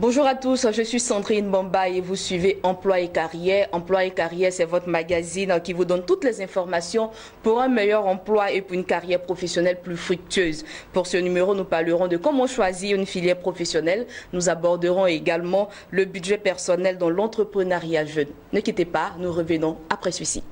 Bonjour à tous, je suis Sandrine Bamba et vous suivez Emploi et Carrière. Emploi et Carrière, c'est votre magazine qui vous donne toutes les informations pour un meilleur emploi et pour une carrière professionnelle plus fructueuse. Pour ce numéro, nous parlerons de comment choisir une filière professionnelle. Nous aborderons également le budget personnel dans l'entrepreneuriat jeune. Ne quittez pas, nous revenons après ceci.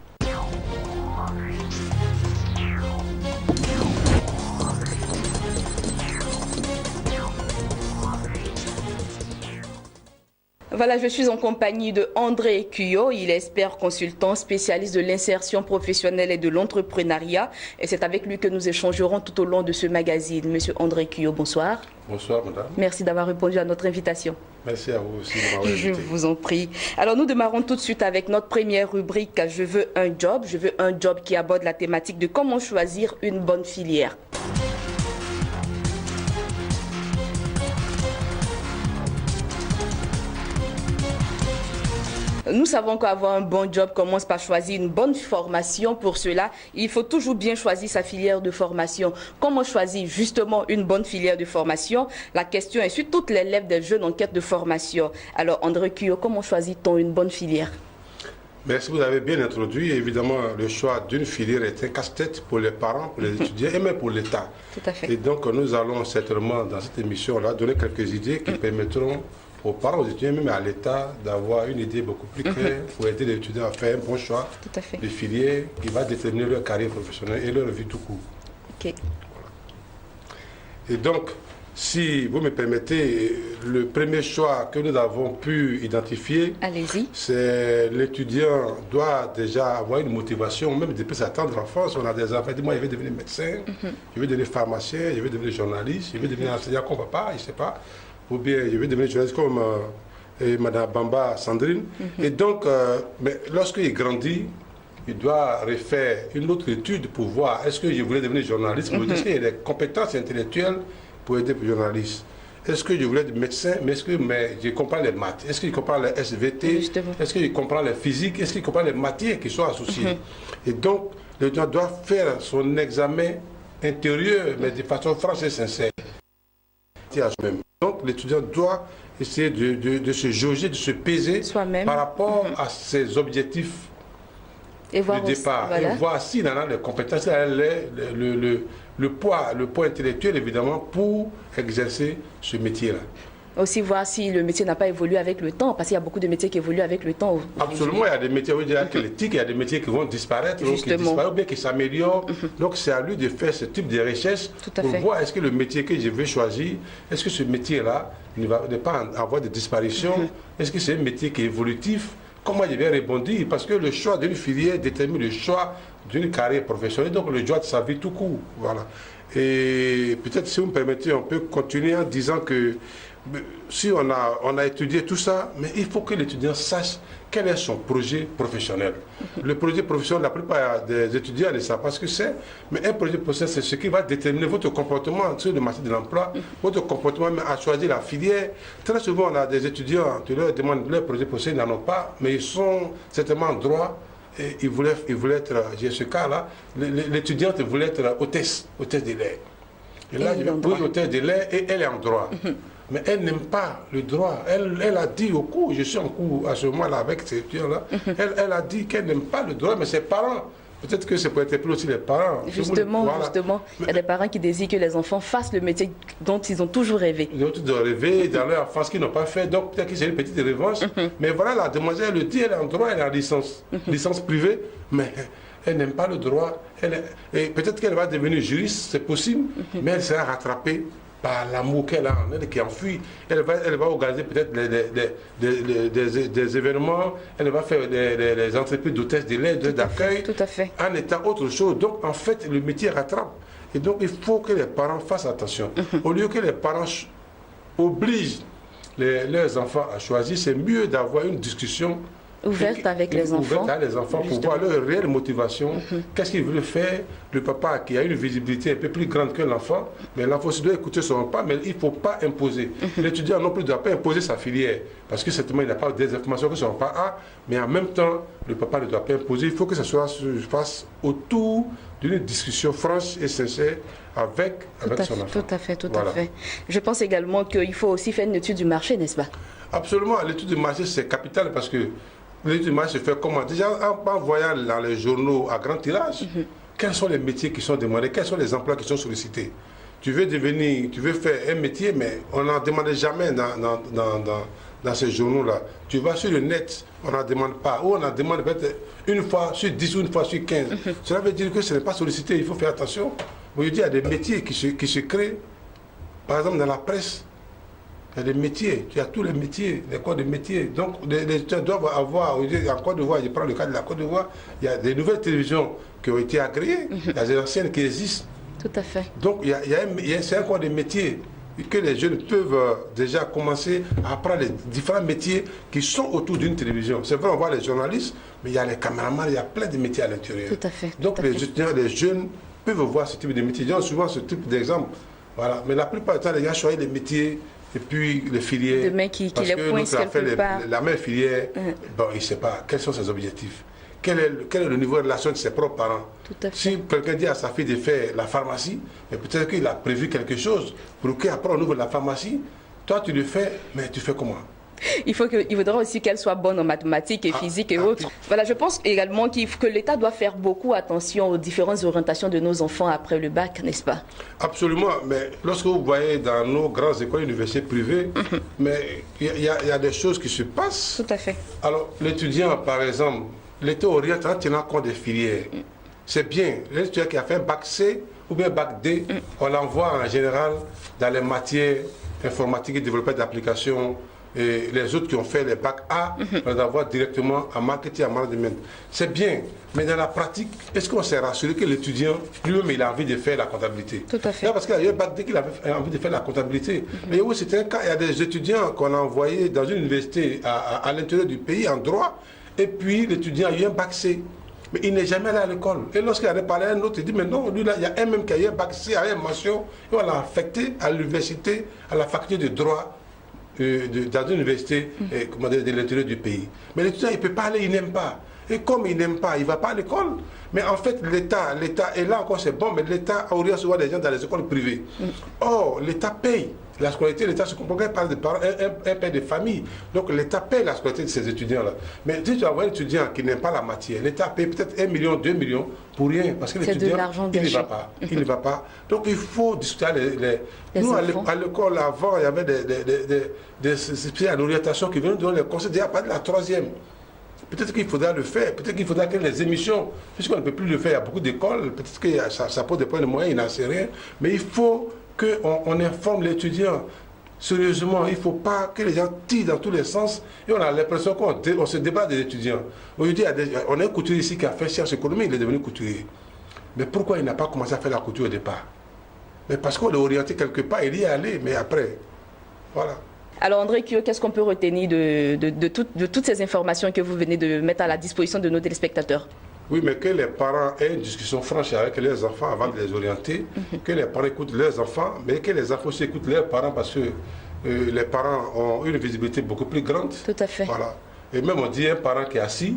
Voilà, je suis en compagnie de André Cuyo. Il est expert consultant, spécialiste de l'insertion professionnelle et de l'entrepreneuriat. Et c'est avec lui que nous échangerons tout au long de ce magazine. Monsieur André Cuyo, bonsoir. Bonsoir, madame. Merci d'avoir répondu à notre invitation. Merci à vous aussi de m'avoir invité. Je vous en prie. Alors, nous démarrons tout de suite avec notre première rubrique « Je veux un job ». Je veux un job qui aborde la thématique de comment choisir une bonne filière. Nous savons qu'avoir un bon job commence par choisir une bonne formation. Pour cela, il faut toujours bien choisir sa filière de formation. Comment choisir justement une bonne filière de formation? La question est sur toutes les lèvres des jeunes en quête de formation. Alors, André Cuyo, comment choisit-on une bonne filière? Merci, vous avez bien introduit. Évidemment, le choix d'une filière est un casse-tête pour les parents, pour les étudiants et même pour l'État. Tout à fait. Et donc, nous allons certainement, dans cette émission-là, donner quelques idées qui permettront aux parents, aux étudiants, même à l'État, d'avoir une idée beaucoup plus claire pour aider les étudiants à faire un bon choix de filière qui va déterminer leur carrière professionnelle et leur vie tout court. Ok. Et donc, si vous me permettez, le premier choix que nous avons pu identifier, c'est l'étudiant doit déjà avoir une motivation, même depuis sa tendre enfance. On a des enfants, dit moi je vais devenir médecin, je vais devenir pharmacien, je vais devenir journaliste, je vais devenir enseignant comme papa, je ne sais pas, ou bien je vais devenir journaliste comme Madame Bamba Sandrine. Et donc, mais lorsqu'il grandit, il doit refaire une autre étude pour voir est-ce que je voulais devenir journaliste, est-ce qu'il y a des compétences intellectuelles pour aider les journalistes. Est-ce que je voulais être médecin, mais est-ce que je comprends les maths? Est-ce que je comprends les SVT? Est-ce que je comprends les physiques? Est-ce que je comprends les matières qui sont associées? Et donc, l'étudiant doit faire son examen intérieur, mais de façon franche et sincère. Donc, l'étudiant doit essayer de se jauger, de se peser par rapport à ses objectifs de départ. Voilà. Et voir s'il en a les compétences, le poids intellectuel, évidemment, pour exercer ce métier-là. Aussi voir si le métier n'a pas évolué avec le temps, parce qu'il y a beaucoup de métiers qui évoluent avec le temps. Absolument, il y a des métiers athlétiques, il y a des métiers qui vont disparaître, ou bien qui s'améliorent. Donc c'est à lui de faire ce type de recherche pour voir est-ce que le métier que je vais choisir, est-ce que ce métier-là ne va pas avoir de disparition, est-ce que c'est un métier qui est évolutif, comment je vais rebondir, parce que le choix d'une filière détermine le choix d'une carrière professionnelle, donc le choix de sa vie tout court. Voilà. Et peut-être si vous me permettez, on peut continuer en disant que si on a étudié tout ça, mais il faut que l'étudiant sache quel est son projet professionnel. Le projet professionnel, la plupart des étudiants ne savent pas ce que c'est, mais un projet professionnel, c'est ce qui va déterminer votre comportement sur le marché de l'emploi, votre comportement à choisir la filière. Très souvent, on a des étudiants, tu leur demandes leur projet professionnel, ils n'en ont pas, mais ils sont certainement en droit. Et ils voulaient être, j'ai ce cas-là, l'étudiante voulait être hôtesse de l'air. Et là, je vais poser hôtesse de l'air et elle est en droit. Mais elle n'aime pas le droit. Elle a dit au cours, je suis en cours à ce moment-là avec ces étudiants-là, elle a dit qu'elle n'aime pas le droit, mais ses parents, peut-être que c'est pour interpeller aussi les parents. Justement, il y a des parents qui désirent que les enfants fassent le métier dont ils ont toujours rêvé. Ils ont toujours rêvé dans leur enfance qu'ils n'ont pas fait, donc peut-être que c'est une petite revanche. Mais voilà, la demoiselle, elle le dit, elle est en droit, elle est en licence privée, mais elle n'aime pas le droit. Et peut-être qu'elle va devenir juriste, c'est possible, mais elle sera rattrapée par l'amour qu'elle a en elle, qui enfuit. Elle va organiser peut-être des événements, elle va faire des entreprises d'hôtesse de l'aide, d'accueil, en étant autre chose. Donc, en fait, le métier rattrape. Et donc, il faut que les parents fassent attention. Au lieu que les parents obligent leurs enfants à choisir, c'est mieux d'avoir une discussion Ouverte avec les enfants. Ouverte avec les enfants pour voir leur réelle motivation. Qu'est-ce qu'il veut faire? Le papa qui a une visibilité un peu plus grande que l'enfant, mais l'enfant aussi doit écouter son papa, mais il ne faut pas imposer. L'étudiant non plus ne doit pas imposer sa filière, parce que certainement il n'a pas des informations que son papa a, mais en même temps, le papa ne doit pas imposer. Il faut que ça se fasse autour d'une discussion franche et sincère avec son enfant. Tout à fait. Je pense également qu'il faut aussi faire une étude du marché, n'est-ce pas? Absolument, l'étude du marché c'est capital parce que l'étude du marché se fait comment? Déjà en voyant dans les journaux à grand tirage, quels sont les métiers qui sont demandés, quels sont les emplois qui sont sollicités. Tu veux faire un métier, mais on n'en demande jamais dans ces journaux-là. Tu vas sur le net, on n'en demande pas, ou on en demande peut-être une fois sur 10 ou une fois sur 15. Cela veut dire que ce n'est pas sollicité, il faut faire attention. Aujourd'hui, il y a des métiers qui se créent, par exemple dans la presse. Il y a des métiers, tu as tous les métiers, les corps de métiers. Donc, les étudiants doivent avoir, en Côte d'Ivoire, je prends le cas de la Côte d'Ivoire, il y a des nouvelles télévisions qui ont été agréées, il y a des anciennes qui existent. Tout à fait. Donc, c'est un corps de métiers que les jeunes peuvent déjà commencer à apprendre les différents métiers qui sont autour d'une télévision. C'est vrai, on voit les journalistes, mais il y a les caméramans, il y a plein de métiers à l'intérieur. Tout à fait. Donc, les étudiants, les jeunes peuvent voir ce type de métiers. Ils ont souvent ce type d'exemple. Voilà. Mais la plupart du temps, les gens choisissent les métiers et puis les filières. Demain qui les coincent quelque part. La même filière, bon, il ne sait pas quels sont ses objectifs. Quel est le niveau de relation de ses propres parents? Tout à fait. Si quelqu'un dit à sa fille de faire la pharmacie, mais peut-être qu'il a prévu quelque chose pour qu'après on ouvre la pharmacie, toi tu le fais, mais tu fais comment? Il faudra aussi qu'elle soit bonne en mathématiques et physique et autres. Voilà, je pense également que l'État doit faire beaucoup attention aux différentes orientations de nos enfants après le bac, n'est-ce pas? Absolument, mais lorsque vous voyez dans nos grandes écoles universités privées, mais il y a des choses qui se passent. Tout à fait. Alors, l'étudiant, par exemple, l'État oriente en tenant compte des filières. C'est bien. L'étudiant qui a fait un bac C ou bien bac D, on l'envoie en général dans les matières informatiques et développement d'applications. Et les autres qui ont fait les bacs A, on les envoie directement en marketing, en management. C'est bien, mais dans la pratique, est-ce qu'on s'est rassuré que l'étudiant, lui-même, il a envie de faire la comptabilité? Tout à fait. Là, parce qu'il y a eu un bac D qu'il avait envie de faire la comptabilité. Mais oui, c'était un cas, il y a des étudiants qu'on a envoyés dans une université à l'intérieur du pays, en droit, et puis l'étudiant a eu un bac C. Mais il n'est jamais allé à l'école. Et lorsqu'il a parlé à un autre, il dit, mais non, lui là, il y a un même qui a eu un bac C, a eu une mention, et on l'a affecté à l'université, à la faculté de droit, dans une université de l'intérieur du pays. Mais l'étudiant, il ne peut pas aller, il n'aime pas. Et comme il n'aime pas, il ne va pas à l'école. Mais en fait, l'État, et là encore c'est bon, mais l'État oriente souvent les gens dans les écoles privées. Or, l'État paye la scolarité, l'État se comprend par des parents, un père de famille. Donc l'État paye la scolarité de ces étudiants-là. Mais si tu as un étudiant qui n'aime pas la matière, l'État paye peut-être 1 million, 2 millions pour rien. Parce que l'étudiant, il ne va pas. Il ne va pas. Donc il faut discuter nous, à l'école, avant, il y avait des l'orientation qui venaient donner les conseils déjà pas de la 3e. Peut-être qu'il faudra le faire, peut-être qu'il faudra que les émissions, puisqu'on ne peut plus le faire, il y a beaucoup d'écoles, peut-être que ça pose des problèmes de moyens, il n'en sait rien, mais il faut qu'on informe l'étudiant sérieusement. Il ne faut pas que les gens tirent dans tous les sens et on a l'impression qu'on se débat des étudiants. Aujourd'hui, on a un couturier ici qui a fait sciences économiques, il est devenu couturier. Mais pourquoi il n'a pas commencé à faire la couture au départ? Mais parce qu'on l'a orienté quelque part, il y est allé, mais après, voilà. Alors André Kio, qu'est-ce qu'on peut retenir de toutes ces informations que vous venez de mettre à la disposition de nos téléspectateurs? Oui, mais que les parents aient une discussion franche avec leurs enfants avant de les orienter, que les parents écoutent leurs enfants, mais que les enfants aussi écoutent leurs parents parce que les parents ont une visibilité beaucoup plus grande. Tout à fait. Voilà. Et même on dit un parent qui est assis,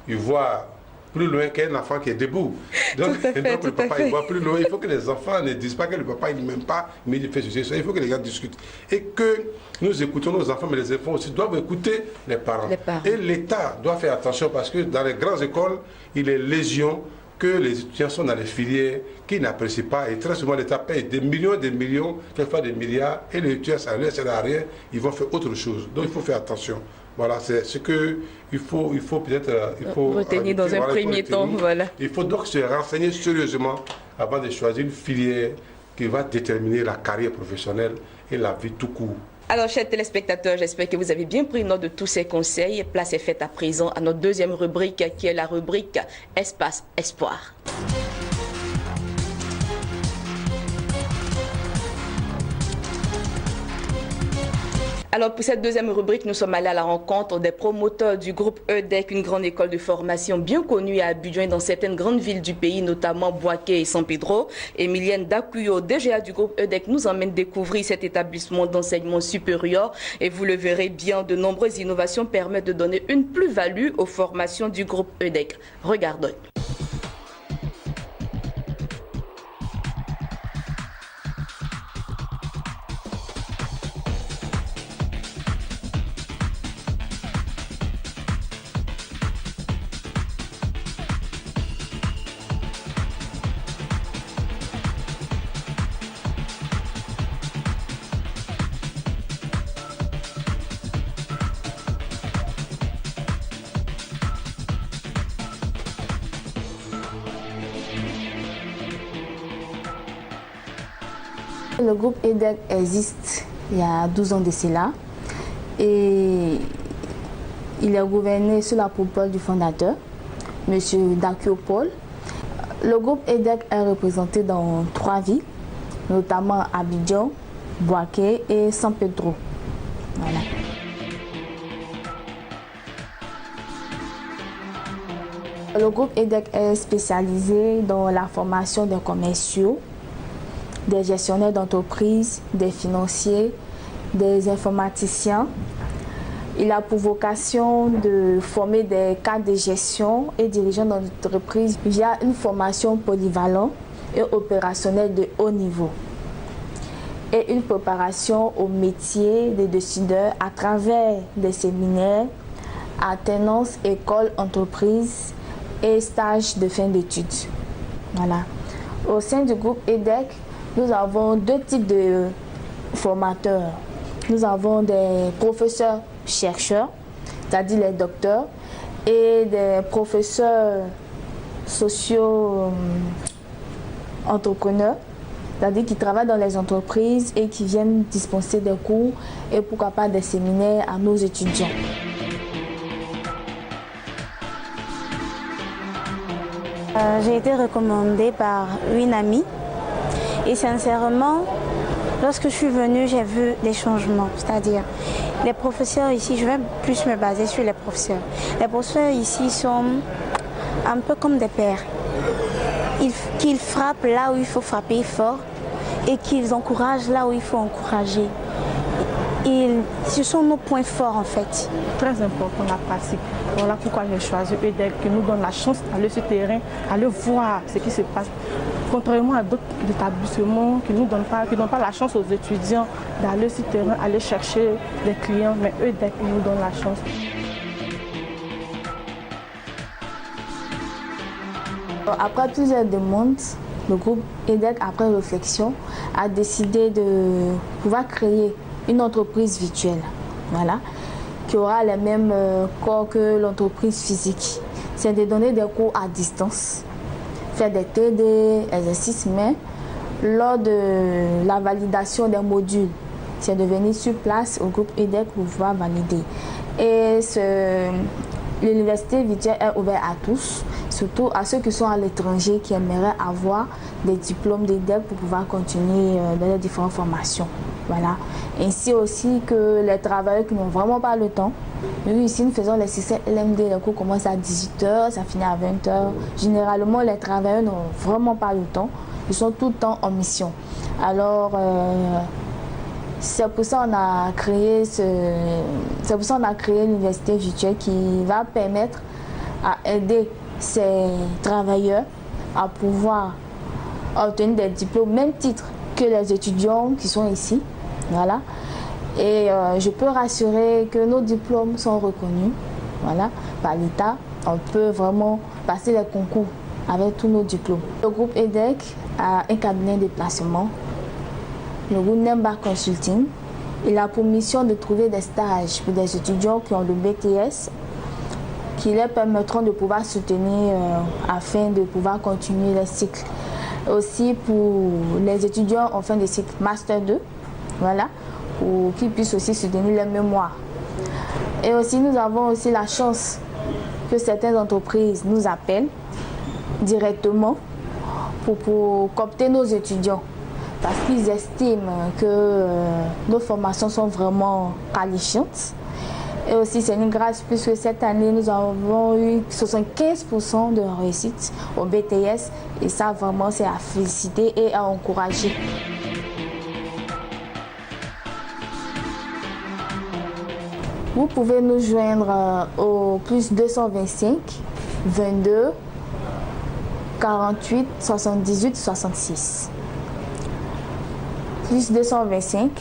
il voit plus loin qu'un enfant qui est debout. Donc, le papa il voit plus loin. Il faut que les enfants ne disent pas que le papa il ne m'aime pas, mais il fait ceci, ça. Il faut que les gens discutent. Et que nous écoutons nos enfants, mais les enfants aussi doivent écouter les parents. Et l'État doit faire attention parce que dans les grandes écoles, il est légion que les étudiants sont dans les filières qui n'apprécient pas. Et très souvent, l'État paye des millions, quelquefois des milliards, et les étudiants, ça ne sert à rien, ils vont faire autre chose. Donc il faut faire attention. Voilà, c'est ce qu'il faut peut-être retenir dans un premier temps. Voilà. Il faut donc se renseigner sérieusement avant de choisir une filière qui va déterminer la carrière professionnelle et la vie tout court. Alors, chers téléspectateurs, j'espère que vous avez bien pris note de tous ces conseils. Place est faite à présent à notre deuxième rubrique qui est la rubrique Espace Espoir. Alors pour cette deuxième rubrique, nous sommes allés à la rencontre des promoteurs du groupe EDEC, une grande école de formation bien connue à Abidjan et dans certaines grandes villes du pays, notamment Boaké et San Pedro. Emilienne Dakuyo, DGA du groupe EDEC, nous emmène découvrir cet établissement d'enseignement supérieur et vous le verrez bien, de nombreuses innovations permettent de donner une plus-value aux formations du groupe EDEC. Regardons. Le groupe EDEC existe il y a 12 ans de cela et il est gouverné sous la propole du fondateur, M. Dakuyo Paul. Le groupe EDEC est représenté dans 3 villes, notamment Abidjan, Boaké et San Pedro. Voilà. Le groupe EDEC est spécialisé dans la formation des commerciaux, des gestionnaires d'entreprise, des financiers, des informaticiens. Il a pour vocation de former des cadres de gestion et dirigeants d'entreprise via une formation polyvalente et opérationnelle de haut niveau et une préparation au métier des décideurs à travers des séminaires, alternances, écoles, entreprises et stages de fin d'études. Voilà. Au sein du groupe EDEC, nous avons 2 types de formateurs. Nous avons des professeurs chercheurs, c'est-à-dire les docteurs, et des professeurs socio-entrepreneurs, c'est-à-dire qui travaillent dans les entreprises et qui viennent dispenser des cours et pourquoi pas des séminaires à nos étudiants. J'ai été recommandée par une amie. Et sincèrement, lorsque je suis venue, j'ai vu des changements. C'est-à-dire, les professeurs ici, je vais plus me baser sur les professeurs. Les professeurs ici sont un peu comme des pères. Qu'ils frappent là où il faut frapper fort et qu'ils encouragent là où il faut encourager. Ce sont nos points forts en fait. Très important la pratique. Voilà pourquoi j'ai choisi EDEC, qui nous donne la chance d'aller sur le terrain, d'aller voir ce qui se passe. Contrairement à d'autres établissements qui ne donnent pas la chance aux étudiants d'aller sur le terrain, aller chercher des clients, mais EDEC nous donne la chance. Après plusieurs demandes, le groupe EDEC, après réflexion, a décidé de pouvoir créer une entreprise virtuelle, voilà, qui aura les mêmes corps que l'entreprise physique. C'est de donner des cours à distance, faire des TD, exercices, mais lors de la validation des modules, c'est de venir sur place au groupe EDEC pour pouvoir valider. Et l'université virtuelle est ouverte à tous, surtout à ceux qui sont à l'étranger qui aimeraient avoir des diplômes d'EDEC pour pouvoir continuer dans les différentes formations. Voilà. Ainsi aussi que les travailleurs qui n'ont vraiment pas le temps. Nous ici, nous faisons les CC LMD, les cours commencent à 18h, ça finit à 20h. Généralement, les travailleurs n'ont vraiment pas le temps. Ils sont tout le temps en mission. Alors, c'est pour ça qu'on a créé l'université virtuelle qui va permettre à aider ces travailleurs à pouvoir obtenir des diplômes, même titre que les étudiants qui sont ici. Voilà. Et je peux rassurer que nos diplômes sont reconnus, voilà, par l'État. On peut vraiment passer les concours avec tous nos diplômes. Le groupe EDEC a un cabinet de placement, le groupe Nemba Consulting. Il a pour mission de trouver des stages pour des étudiants qui ont le BTS, qui leur permettront de pouvoir soutenir afin de pouvoir continuer les cycles. Aussi pour les étudiants en fin de cycle Master 2, voilà, pour qu'ils puissent aussi soutenir leur mémoire. Et aussi nous avons aussi la chance que certaines entreprises nous appellent directement pour coopter nos étudiants. parce qu'ils estiment que nos formations sont vraiment qualifiantes. Et aussi, c'est une grâce puisque cette année, nous avons eu 75% de réussite au BTS. Et ça, vraiment, c'est à féliciter et à encourager. Vous pouvez nous joindre au plus 225 22 48 78 66. Plus 225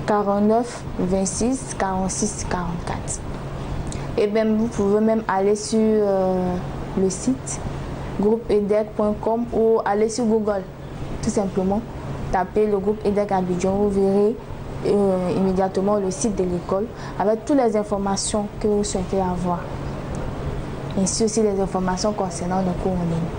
49 26 46 44. Et même vous pouvez même aller sur le site groupeedec.com ou aller sur Google. Tout simplement, tapez le groupe EDEC Abidjan, vous verrez immédiatement le site de l'école avec toutes les informations que vous souhaitez avoir. Ainsi aussi les informations concernant nos cours en ligne.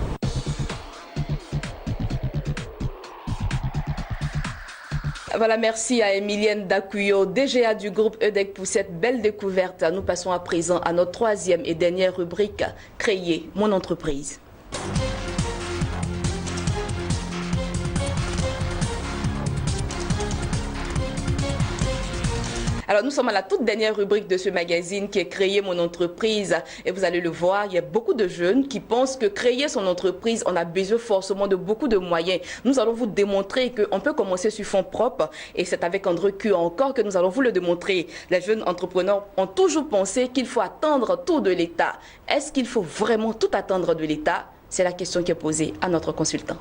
Voilà, merci à Emilienne Dakuyo, DGA du groupe EDEC pour cette belle découverte. Nous passons à présent à notre troisième et dernière rubrique, Créer mon entreprise. Alors, nous sommes à la toute dernière rubrique de ce magazine qui est Créer mon entreprise. Et vous allez le voir, il y a beaucoup de jeunes qui pensent que créer son entreprise, on a besoin forcément de beaucoup de moyens. Nous allons vous démontrer qu'on peut commencer sur fonds propres. Et c'est avec un recul encore que nous allons vous le démontrer. Les jeunes entrepreneurs ont toujours pensé qu'il faut attendre tout de l'État. Est-ce qu'il faut vraiment tout attendre de l'État? C'est la question qui est posée à notre consultant.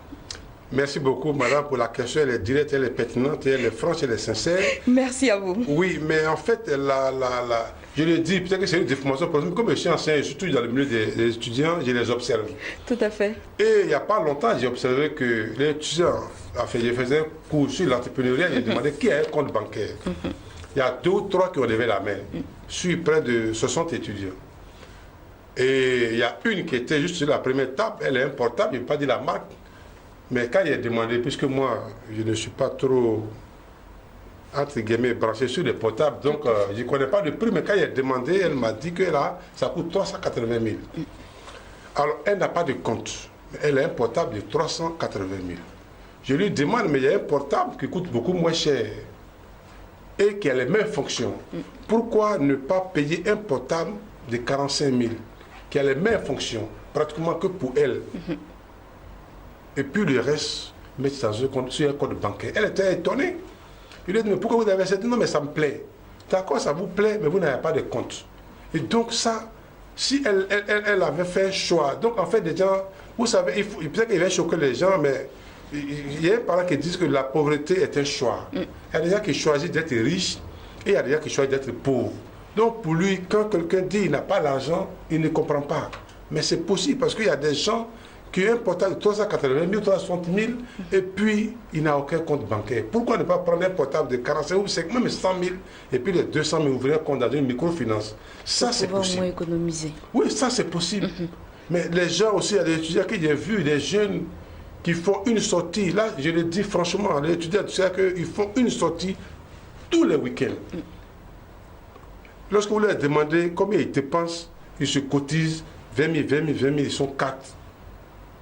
Merci beaucoup, madame, pour la question. Elle est directe, elle est pertinente, elle est franche, elle est sincère. Merci à vous. Oui, mais en fait, je le dis, peut-être que c'est une déformation, comme je suis enseignant, surtout dans le milieu des étudiants, je les observe. Tout à fait. Et il n'y a pas longtemps, j'ai observé que les étudiants, enfin, je faisais un cours sur l'entrepreneuriat, j'ai demandé qui a un compte bancaire. Il y a 2 ou 3 qui ont levé la main, sur près de 60 étudiants. Et il y a une qui était juste sur la première table, elle est un portable, je ne vais pas dire la marque. Mais quand il a demandé, puisque moi, je ne suis pas trop, entre guillemets, branché sur les portables, donc je ne connais pas le prix, mais quand il a demandé, elle m'a dit que là, ça coûte 380 000. Alors, elle n'a pas de compte, mais elle a un portable de 380 000. Je lui demande, mais il y a un portable qui coûte beaucoup moins cher et qui a les mêmes fonctions. Pourquoi ne pas payer un portable de 45 000 qui a les mêmes fonctions, pratiquement que pour elle? Et puis le reste, mettre dans un compte, sur un compte bancaire. Elle était étonnée. Je lui ai dit, mais pourquoi vous avez ça? Non, mais ça me plaît. D'accord, ça vous plaît, mais vous n'avez pas de compte. Et donc ça, si elle avait fait un choix, donc en fait, des gens, vous savez, peut-être qu'il va choquer les gens, mais il y a des parents qui disent que la pauvreté est un choix. Il y a des gens qui choisissent d'être riches et il y a des gens qui choisissent d'être pauvres. Donc pour lui, quand quelqu'un dit qu'il n'a pas l'argent, il ne comprend pas. Mais c'est possible parce qu'il y a des gens qui ont un portable de 380 000, 360 000, et puis il n'a aucun compte bancaire. Pourquoi ne pas prendre un portable de 45 000 ou même 100 000, et puis les 200 000, ouvrir un compte dans une microfinance? Ça, c'est possible. Au moins économiser. Oui, ça, c'est possible. Mais les gens aussi, il y a des étudiants qui j'ai vu, des jeunes qui font une sortie. Là, je le dis franchement, les étudiants, tu sais qu'ils font une sortie tous les week-ends. Lorsque vous leur demandez combien ils dépensent, ils se cotisent 20 000, 20 000, 20 000, ils sont 4.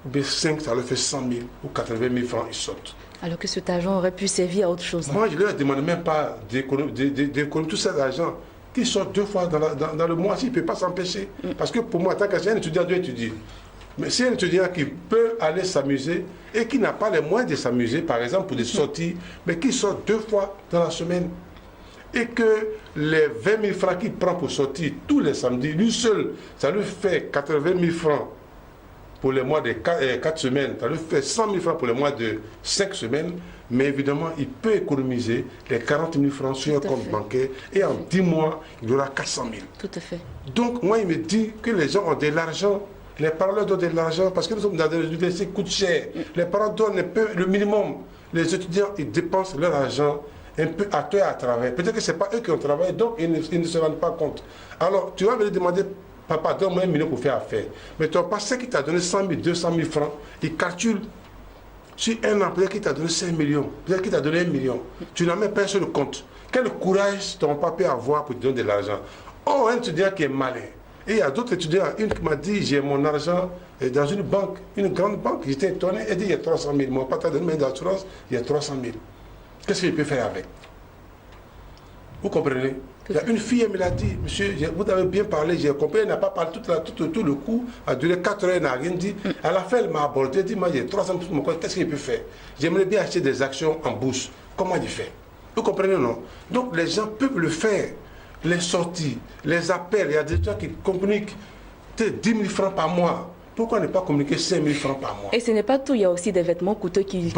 Ou bien 5, ça leur fait 100 000 ou 80 000 francs, ils sortent. Alors que cet argent aurait pu servir à autre chose. Moi, je ne leur demande même pas d'économiser tout cet argent qui sort 2 fois dans le mois, s'il ne peut pas s'empêcher. Parce que pour moi, tant qu'un étudiant doit étudier. Mais si un étudiant qui peut aller s'amuser et qui n'a pas les moyens de s'amuser, par exemple pour des sorties, mais qui sort 2 fois dans la semaine, et que les 20 000 francs qu'il prend pour sortir tous les samedis, lui seul, ça lui fait 80 000 francs pour les mois de 4 semaines, ça lui fait 100 000 francs pour les mois de 5 semaines, mais évidemment, il peut économiser les 40 000 francs sur un compte bancaire et en 10 mois, il aura 400 000. Tout à fait. Donc, moi, il me dit que les gens ont de l'argent, les parents leur donnent de l'argent parce que nous sommes dans des universités qui coûtent cher. Les parents donnent un peu le minimum. Les étudiants, ils dépensent leur argent un peu à toi et à travers. Peut-être que ce n'est pas eux qui ont travaillé, donc ils ne se rendent pas compte. Alors, tu vas me demander, papa, donne-moi 1 million pour faire affaire. Mais ton passé qui t'a donné 100 000, 200 000 francs, il calcule sur un an, peut-être qu'il t'a donné 5 millions, peut-être qu'il t'a donné 1 million. Tu n'as même pas sur le compte. Quel courage ton papa peut avoir pour te donner de l'argent? Oh, un étudiant qui est malin. Et il y a d'autres étudiants, une qui m'a dit, j'ai mon argent dans une banque, une grande banque. J'étais étonné, elle dit, il y a 300 000. Mon papa t'a donné une d'assurance, il y a 300 000. Qu'est-ce qu'il peut faire avec? Vous comprenez? Il y a une fille, elle me l'a dit, monsieur, vous avez bien parlé, j'ai compris, elle n'a pas parlé tout le coup, a duré 4 heures, elle n'a rien dit. À la fin, elle m'a abordé, elle dit, moi j'ai 300 000 sur mon compte, qu'est-ce qu'il peut faire? J'aimerais bien acheter des actions en bourse. Comment il fait? Vous comprenez, non? Donc les gens peuvent le faire. Les sorties, les appels, il y a des gens qui communiquent 10 000 francs par mois. Pourquoi ne pas communiquer 5 000 francs par mois? Et ce n'est pas tout, il y a aussi des vêtements coûteux qu'ils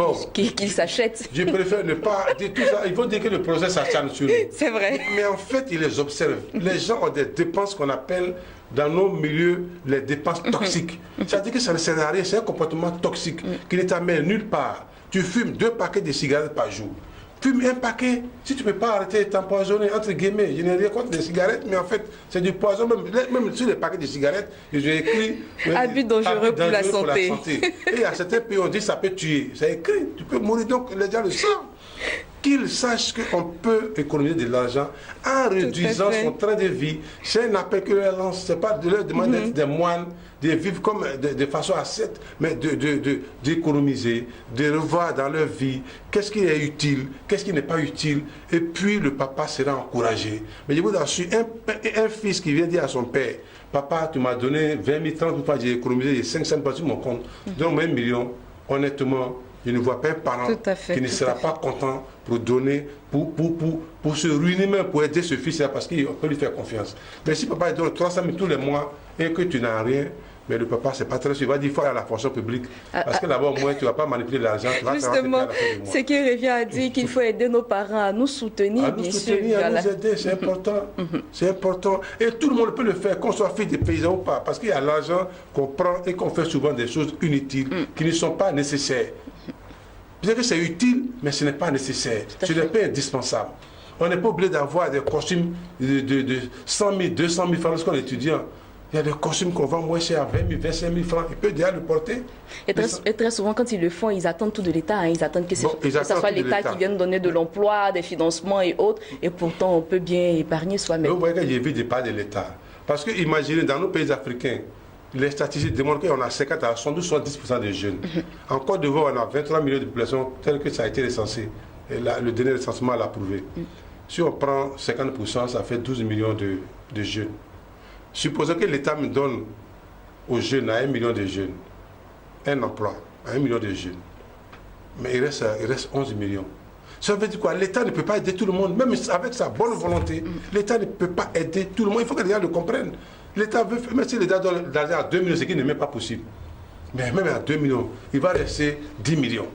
s'achètent. Je préfère ne pas dire tout ça. Ils vont dire que le projet s'acharne sur nous. C'est vrai. Mais en fait, ils les observent. Les gens ont des dépenses qu'on appelle dans nos milieux les dépenses toxiques. C'est-à-dire que ça ne sert à rien, c'est un comportement toxique qui ne t'amène nulle part. Tu fumes 2 paquets de cigarettes par jour. Fume un paquet, si tu ne peux pas arrêter, t'empoisonner, entre guillemets. Je n'ai rien contre les cigarettes, mais en fait, c'est du poison. Même sur les paquets de cigarettes, j'ai écrit abus dangereux pour la santé. Et à certains pays, on dit que ça peut tuer. C'est écrit, tu peux mourir. Donc les gens le savent. Qu'ils sachent qu'on peut économiser de l'argent en réduisant son train de vie. C'est un appel que leur lance. Ce n'est pas de leur demander d'être des moines, de vivre comme de façon ascète, mais d'économiser, de revoir dans leur vie qu'est-ce qui est utile, qu'est-ce qui n'est pas utile. Et puis le papa sera encouragé. Mais je vous assure, un fils qui vient dire à son père, papa, tu m'as donné 20 000, 30 000, j'ai économisé 500 000 sur mon compte, donc 1 million, honnêtement, je ne vois pas un parent qui ne sera pas content pour donner, pour se ruiner même, pour aider ce fils-là, parce qu'il peut lui faire confiance. Mais si papa donne 300 000 tous les mois et que tu n'as rien, mais le papa, c'est pas très sûr. Il va dire qu'il faut aller à la fonction publique. Parce que d'abord, moi, tu ne vas pas manipuler l'argent. Justement, ce qui revient à dire qu'il faut aider nos parents à nous soutenir, bien sûr. À nous aider, c'est important. C'est important. Et tout le monde peut le faire, qu'on soit fils de paysans ou pas. Parce qu'il y a l'argent qu'on prend et qu'on fait souvent des choses inutiles qui ne sont pas nécessaires. Je dis que c'est utile, mais ce n'est pas nécessaire. Ce n'est pas indispensable. On n'est pas obligé d'avoir des costumes de 100 000, 200 000 francs lorsqu'on est étudiant. Il y a des costumes qu'on vend moins cher à 20 000, 25 000 francs. Il peut déjà le porter. Et très souvent, quand ils le font, ils attendent tout de l'État. Ils attendent que ce soit l'État qui vienne donner de l'emploi, des financements et autres. Et pourtant, on peut bien épargner soi-même. Vous voyez que j'évite de parler de l'État. Parce que imaginez, dans nos pays africains, les statistiques démontrent qu'on a 50 à 70% de jeunes. En Côte d'Ivoire, on a 23 millions de population, tel que ça a été recensé. Et là, le dernier recensement l'a prouvé. Si on prend 50%, ça fait 12 millions de jeunes. Supposons que l'État me donne aux jeunes, à 1 million de jeunes, un emploi, à 1 million de jeunes. Mais il reste 11 millions. Ça veut dire quoi? L'État ne peut pas aider tout le monde, même avec sa bonne volonté. L'État ne peut pas aider tout le monde. Il faut que les gens le comprennent. L'État veut, même si l'État donne l'argent à 2 millions, ce qui n'est même pas possible. Mais même à 2 millions, il va rester 10 millions.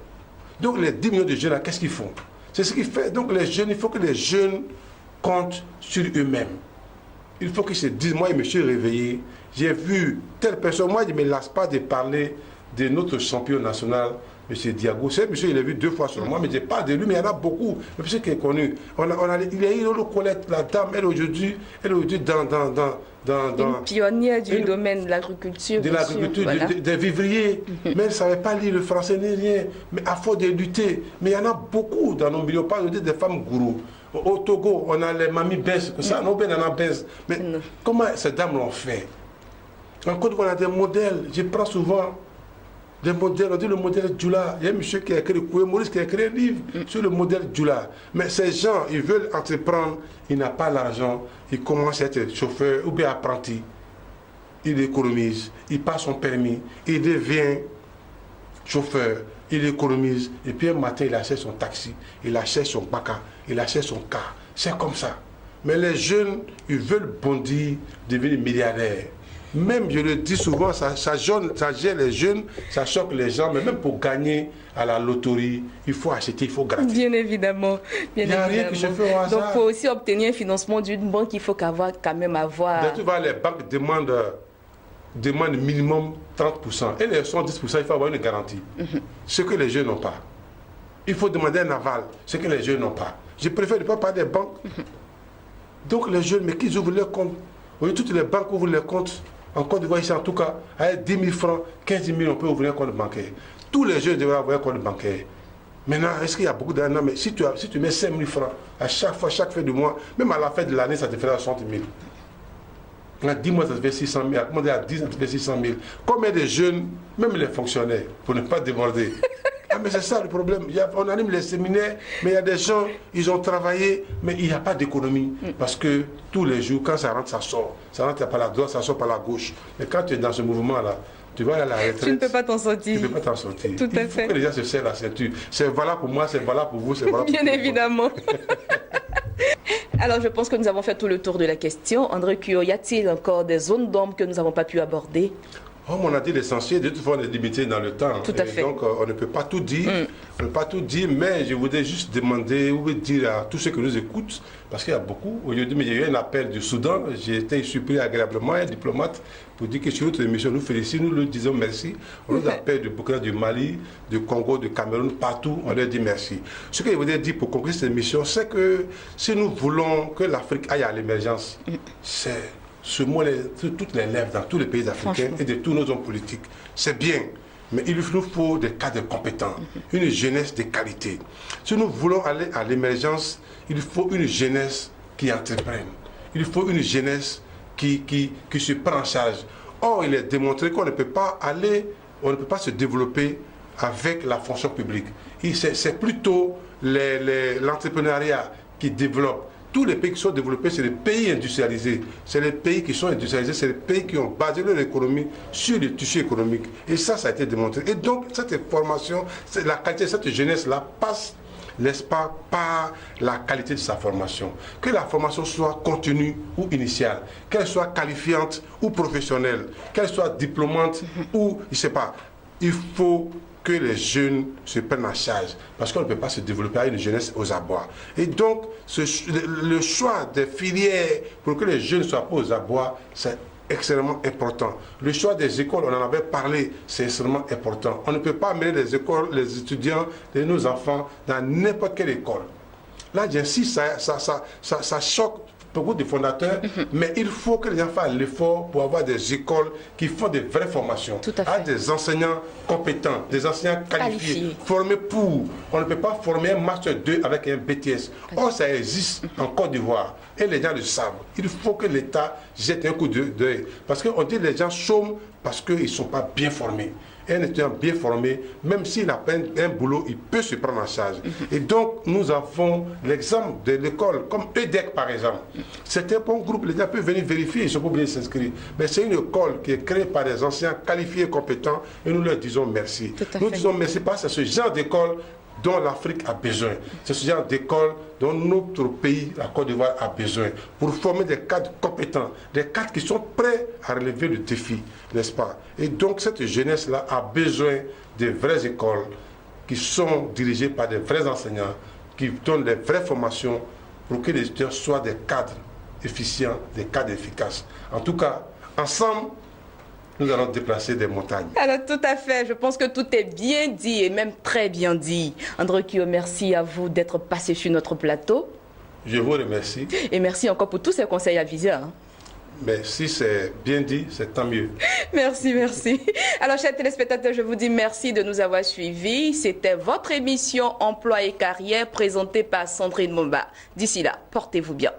Donc les 10 millions de jeunes, qu'est-ce qu'ils font? C'est ce qui fait. Donc les jeunes, il faut que les jeunes comptent sur eux-mêmes. Il faut qu'ils se disent, moi je me suis réveillé, j'ai vu telle personne, moi je ne me lasse pas de parler de notre champion national, M. Diago. C'est monsieur, il l'a vu 2 fois sur moi, mais je parle de lui, mais il y en a beaucoup. Le monsieur qui est connu. Il y a eu le Colette, la dame, elle aujourd'hui dans une pionnière du domaine de l'agriculture. De l'agriculture, voilà. Des vivriers. Mais elle ne savait pas lire le français ni rien. Mais à force de lutter. Mais il y en a beaucoup dans nos milieux, pas des femmes gourous. Au Togo, on a les mamies baisses, ça, on a baisse. Mais comment ces dames l'ont fait? En Côte d'Ivoire, on a des modèles. Je prends souvent des modèles. On dit le modèle Djoula. Il y a un monsieur qui a écrit, Maurice qui a écrit un livre sur le modèle Djoula. Mais ces gens, ils veulent entreprendre, ils n'ont pas l'argent, ils commencent à être chauffeurs ou bien apprentis. Il économise, il passe son permis, il devient chauffeur, il économise, et puis un matin, il achète son taxi, il achète son baka, il achète son car. C'est comme ça. Mais les jeunes, ils veulent bondir, devenir milliardaires. Même, je le dis souvent, ça gêne les jeunes, ça choque les gens, mais même pour gagner à la loterie, il faut acheter, il faut gratter. Bien évidemment. Il n'y a rien que je fais au hasard. Donc, pour aussi obtenir un financement d'une banque, il faut quand même avoir... Donc, tu vois, les banques demandent minimum 30%. Et les 70%, il faut avoir une garantie. Ce que les jeunes n'ont pas. Il faut demander un aval, ce que les jeunes n'ont pas. Je préfère ne pas parler des banques. Donc, les jeunes, mais qu'ils ouvrent leurs comptes. Oui, toutes les banques ouvrent les comptes. En Côte d'Ivoire, ici, en tout cas, avec 10 000 francs, 15 000, on peut ouvrir un compte bancaire. Tous les jeunes devraient avoir un compte bancaire. Maintenant, est-ce qu'il y a beaucoup d'argent? Mais si tu mets 5 000 francs à chaque fois, chaque fin du mois, même à la fin de l'année, ça te fera 60 000. À 10 mois, ça te fait 600 000. À 10 ans, ça te fait 600 000. Combien de jeunes, même les fonctionnaires, pour ne pas déborder, mais c'est ça le problème. On anime les séminaires, mais il y a des gens, ils ont travaillé, mais il n'y a pas d'économie. Parce que tous les jours, quand ça rentre, ça sort. Ça rentre par la droite, ça sort par la gauche. Mais quand tu es dans ce mouvement-là, tu vas à la retraite. Tu ne peux pas t'en sortir. Tu ne peux pas t'en sortir. Tout à fait. Il faut que les gens se serrent la ceinture. C'est valable pour moi, c'est valable pour vous, c'est valable pour Bien évidemment. Alors, je pense que nous avons fait tout le tour de la question. André Cuyo, y a-t-il encore des zones d'ombre que nous n'avons pas pu aborder? On a dit l'essentiel, de toute façon on est limité dans le temps. Tout à fait. Donc on ne peut pas tout dire, on ne peut pas tout dire, mais je voudrais juste demander ou dire à tous ceux qui nous écoutent, parce qu'il y a beaucoup. Aujourd'hui, il y a eu un appel du Soudan, j'ai été surpris agréablement, un diplomate, pour dire que sur notre émission, nous félicitons, nous leur disons merci. On nous appelle du Burkina, du Mali, du Congo, du Cameroun, partout, on leur dit merci. Ce que je voudrais dire pour conclure cette émission, c'est que si nous voulons que l'Afrique aille à l'émergence, c'est ce mot sur toutes les lèvres dans tous les pays africains et de tous nos hommes politiques. C'est bien, mais il nous faut des cadres compétents, une jeunesse de qualité. Si nous voulons aller à l'émergence, il faut une jeunesse qui entreprenne. Il faut une jeunesse qui se prend en charge. Or, il est démontré qu'on ne peut pas aller, on ne peut pas se développer avec la fonction publique. C'est plutôt l'entrepreneuriat qui développe. Tous les pays qui sont développés, c'est les pays industrialisés. C'est les pays qui sont industrialisés, c'est les pays qui ont basé leur économie sur le tissu économique. Et ça a été démontré. Et donc, cette formation, la qualité de cette jeunesse-là passe, n'est-ce pas, par la qualité de sa formation. Que la formation soit continue ou initiale, qu'elle soit qualifiante ou professionnelle, qu'elle soit diplômante ou, je ne sais pas, il faut que les jeunes se prennent en charge, parce qu'on ne peut pas se développer à une jeunesse aux abois. Et donc, le choix des filières pour que les jeunes ne soient pas aux abois, c'est extrêmement important. Le choix des écoles, on en avait parlé, c'est extrêmement important. On ne peut pas amener les écoles, les étudiants et nos enfants dans n'importe quelle école. Là, j'insiste, ça choque beaucoup de fondateurs, mais il faut que les gens fassent l'effort pour avoir des écoles qui font des vraies formations, avec des enseignants compétents, des enseignants qualifiés, formés pour. On ne peut pas former un Master 2 avec un BTS. Or, ça existe en Côte d'Ivoire, et les gens le savent. Il faut que l'État jette un coup d'œil, parce qu'on dit que les gens chôment parce qu'ils ne sont pas bien formés. Un étudiant bien formé, même s'il n'a pas un boulot, il peut se prendre en charge. Et donc, nous avons l'exemple de l'école, comme EDEC par exemple. C'est un bon groupe, les gens peuvent venir vérifier, ils ne sont pas obligés de s'inscrire. Mais c'est une école qui est créée par des anciens qualifiés et compétents, et nous leur disons merci. Nous disons merci parce que c'est ce genre d'école dont l'Afrique a besoin. C'est ce genre d'école dont notre pays, la Côte d'Ivoire, a besoin pour former des cadres compétents, des cadres qui sont prêts à relever le défi, n'est-ce pas? Et donc cette jeunesse-là a besoin de vraies écoles qui sont dirigées par des vrais enseignants, qui donnent des vraies formations pour que les étudiants soient des cadres efficients, des cadres efficaces. En tout cas, ensemble, nous allons déplacer des montagnes. Alors tout à fait, je pense que tout est bien dit et même très bien dit. André Cuyo, merci à vous d'être passé sur notre plateau. Je vous remercie. Et merci encore pour tous ces conseils avisés. Mais si c'est bien dit, c'est tant mieux. Merci, merci. Alors, chers téléspectateurs, je vous dis merci de nous avoir suivis. C'était votre émission Emploi et Carrière présentée par Sandrine Momba. D'ici là, portez-vous bien.